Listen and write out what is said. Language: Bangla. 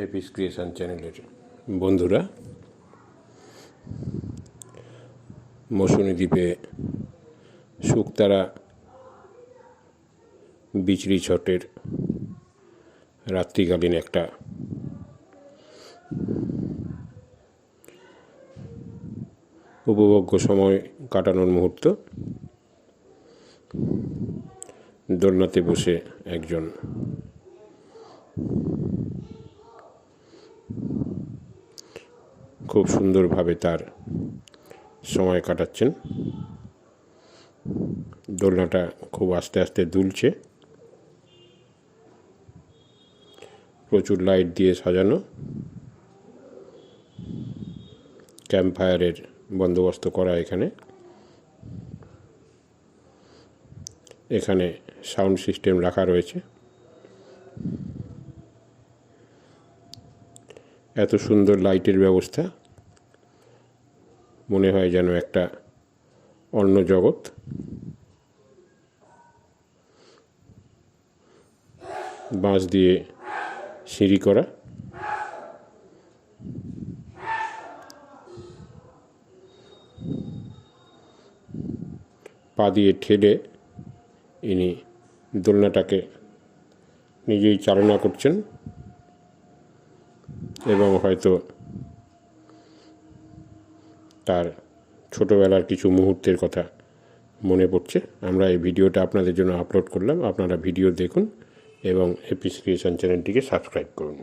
এপিস ক্রিয়েশন চ্যানেলের বন্ধুরা, মৌসুমী দ্বীপে শুকতারা বিচ রিসর্টের রাত্রিকালীন একটা উপভোগ্য সময় কাটানোর মুহূর্ত। দোলনাতে বসে একজন খুব সুন্দরভাবে তার সময় কাটাচ্ছেন। দোলনাটা খুব আস্তে আস্তে দুলছে, প্রচুর লাইট দিয়ে সাজানো, ক্যাম্প ফায়ারের বন্দোবস্ত করা। এখানে সাউন্ড সিস্টেম রাখা রয়েছে। এত সুন্দর লাইটের ব্যবস্থা, মনে হয় যেন একটা অন্য জগৎ। বাঁশ দিয়ে সিঁড়ি করা, পা দিয়ে ঠেলে ইনি দোলনাটাকে নিজেই চালনা করছেন এবং হয়তো তার ছোটোবেলার কিছু মুহূর্তের কথা মনে পড়ছে। আমরা এই ভিডিওটা আপনাদের জন্য আপলোড করলাম। আপনারা ভিডিও দেখুন এবং এপিস ক্রিয়েশন চ্যানেলটিকে সাবস্ক্রাইব করুন।